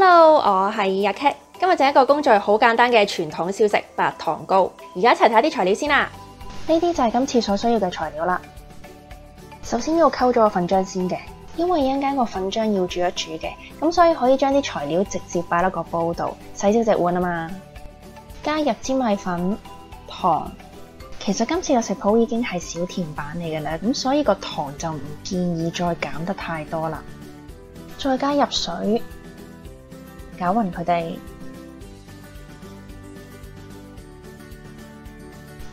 Hello，我係阿 Cat， 今日整一個工序好簡單嘅傳統小食白糖糕。而家一齊睇下啲材料先啦。呢啲就係今次所需要嘅材料啦。首先要溝咗個粉漿先嘅，因為一陣間個粉漿要煮一煮嘅，咁所以可以將啲材料直接擺落個煲度，洗少隻碗啊嘛。加入粘米粉、糖。其實今次嘅食譜已經係小甜版嚟嘅啦，咁所以個糖就唔建議再減得太多啦。再加入水，攪勻佢哋，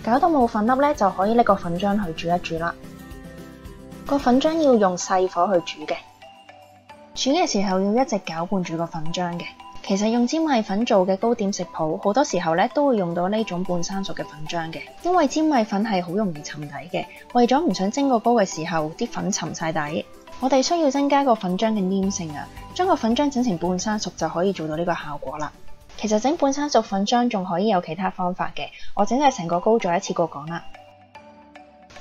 搞到冇粉粒咧，就可以拎個粉漿去煮一煮啦。個粉漿要用細火去煮嘅，煮嘅時候要一直攪拌住個粉漿嘅。其實用粘米粉做嘅糕點食譜，好多時候咧都會用到呢種半生熟嘅粉漿嘅，因為粘米粉係好容易沉底嘅。為咗唔想蒸個糕嘅時候啲粉沉晒底，我哋需要增加個粉漿嘅黏性啊，將個粉漿整成半生熟就可以做到呢個效果啦。其實整半生熟粉漿仲可以有其他方法嘅，我整晒成個糕再一次過講啦。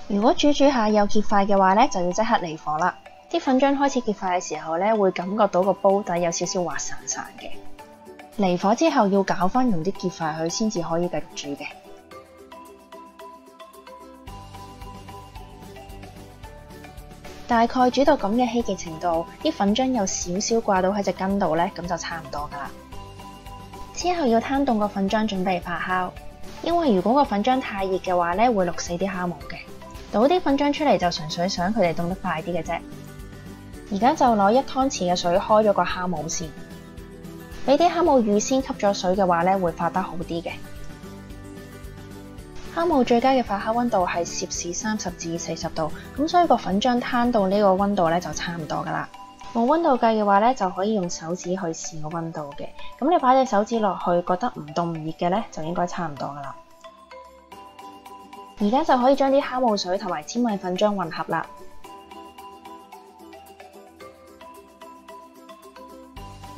如果煮下有結塊嘅話咧，就要即刻離火啦。啲粉漿開始結塊嘅時候咧，會感覺到個煲底有少少滑潺潺嘅。離火之後要攪翻用啲結塊去，先至可以繼續煮嘅。大概煮到咁嘅稀嘅程度，啲粉漿有少少掛到喺隻羹度咧，咁就差唔多噶啦。之後要攤凍個粉漿準備發酵，因為如果個粉漿太熱嘅話咧，會淥死啲酵母嘅。倒啲粉漿出嚟就純粹想佢哋凍得快啲嘅啫。而家就攞1湯匙嘅水開咗個酵母先。俾啲酵母預先吸咗水嘅話咧，會發得好啲嘅。酵母最佳嘅發酵溫度係攝氏30至40度，咁所以個粉漿攤到呢個溫度咧就差唔多噶啦。冇溫度計嘅話咧，就可以用手指去試個溫度嘅。咁你擺隻手指落去，覺得唔凍唔熱嘅咧，就應該差唔多噶啦。而家就可以將啲酵母水同埋粘米粉漿混合啦。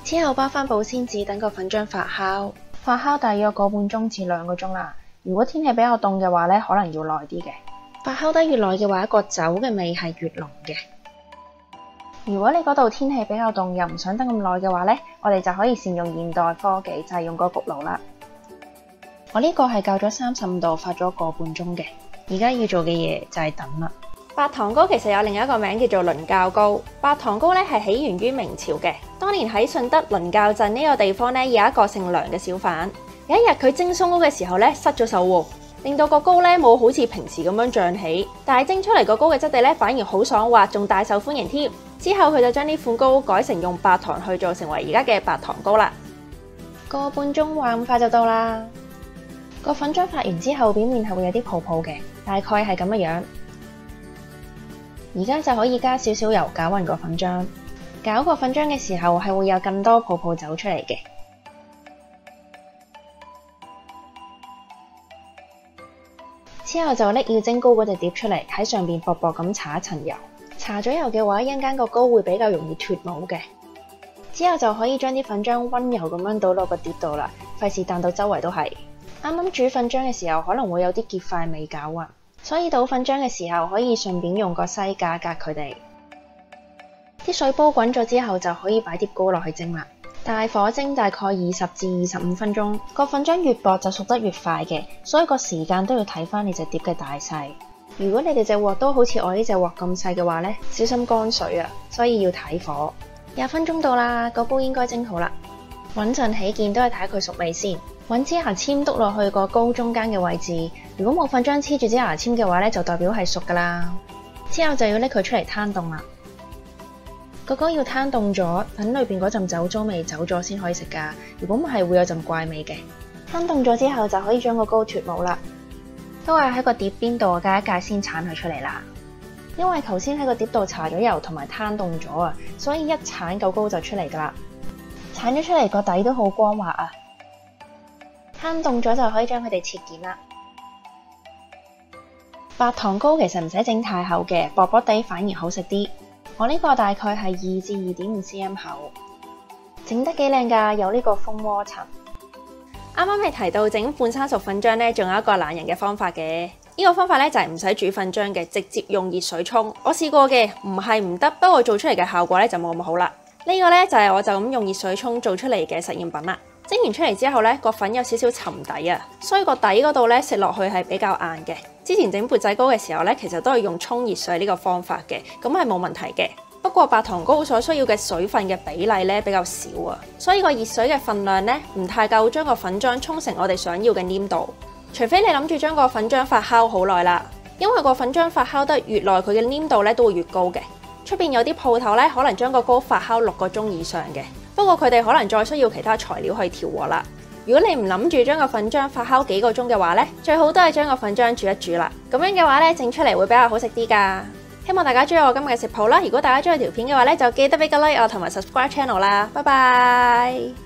之後包翻保鮮紙，等個粉漿發酵，發酵大約個半鐘至2個鐘啦。如果天氣比較凍嘅話咧，可能要耐啲嘅。發酵得越耐嘅話，個酒嘅味係越濃嘅。如果你嗰度天氣比較凍，又唔想等咁耐嘅話咧，我哋就可以善用現代科技，就係用個焗爐啦。我呢個係校咗35度，發咗個半鐘嘅。而家要做嘅嘢就係等啦。白糖糕其實有另一個名叫做倫教糕。白糖糕咧係起源於明朝嘅。當年喺順德倫教鎮呢個地方咧，有一個姓梁嘅小販。有一日佢蒸鬆糕嘅時候咧，失咗手喎，令到個糕咧冇好似平時咁樣脹起，但係蒸出嚟個糕嘅質地咧反而好爽滑，仲大受歡迎添。之後佢就將呢款糕改成用白糖去做，成為而家嘅白糖糕啦。個半鐘話咁快就到啦。個粉漿發完之後，表面係會有啲泡泡嘅，大概係咁嘅樣。而家就可以加少少油攪勻個粉漿，攪個粉漿嘅時候係會有更多泡泡走出嚟嘅。之後就拎要蒸糕嗰隻碟出嚟，喺上邊薄薄咁搽一層油。搽咗油嘅話，一陣間個糕會比較容易脫模嘅。之後就可以將啲粉漿溫柔咁樣倒落個碟度啦，費事彈到周圍都係。啱啱煮粉漿嘅時候可能會有啲結塊未攪勻，所以倒粉漿嘅時候可以順便用個篩架隔佢哋。啲水煲滾咗之後就可以擺碟糕落去蒸啦。大火蒸大概20至25分鐘，個粉漿越薄就熟得越快嘅，所以個時間都要睇翻你隻碟嘅大細。如果你哋隻鑊都好似我呢隻鑊咁細嘅話咧，小心乾水啊，所以要睇火。20分鐘到啦，個糕應該蒸好啦。穩陣起見都係睇佢熟未先。揾支牙籤篤落去個糕中間嘅位置，如果冇粉漿黐住支牙籤嘅話咧，就代表係熟噶啦。之後就要拎佢出嚟攤凍啦。個糕要攤凍咗，等裏邊嗰陣酒糟味走咗先可以食噶，如果唔係會有陣怪味嘅。攤凍咗之後就可以將個糕脫模啦。都係喺個碟邊度界一界先鏟佢出嚟啦。因為頭先喺個碟度搽咗油同埋攤凍咗啊，所以一鏟個糕就出嚟噶啦。鏟咗出嚟個底都好光滑啊。攤凍咗就可以將佢哋切件啦。白糖糕其實唔使整太厚嘅，薄薄地反而好食啲。我呢個大概係2至2.5 cm 厚，整得幾靚㗎，有呢個蜂窩層。啱啱係提到整半生熟粉漿咧，仲有一個懶人嘅方法嘅。呢個方法咧就係唔使煮粉漿嘅，直接用熱水沖。我試過嘅，唔係唔得，不過做出嚟嘅效果咧就冇咁好啦。呢個呢，就係我就咁用熱水沖做出嚟嘅實驗品啦。蒸完出嚟之後呢，個粉有少少沉底啊，所以個底嗰度呢，食落去係比較硬嘅。之前整缽仔糕嘅時候呢，其實都係用沖熱水呢個方法嘅，咁係冇問題嘅。不過白糖糕所需要嘅水分嘅比例呢，比較少啊，所以個熱水嘅份量呢，唔太夠將個粉漿沖成我哋想要嘅黏度。除非你諗住將個粉漿發酵好耐啦，因為個粉漿發酵得越耐，佢嘅黏度呢都會越高嘅。出邊有啲鋪頭呢，可能將個糕發酵6個鐘以上嘅，不過佢哋可能再需要其他材料去調和啦。如果你唔諗住將個粉漿發酵幾個鐘嘅話呢，最好都係將個粉漿煮一煮啦。咁樣嘅話呢，整出嚟會比較好食啲㗎。希望大家中意我今日嘅食譜啦。如果大家中意條片嘅話呢，就記得俾個 like 我同埋 subscribe channel 啦。拜拜。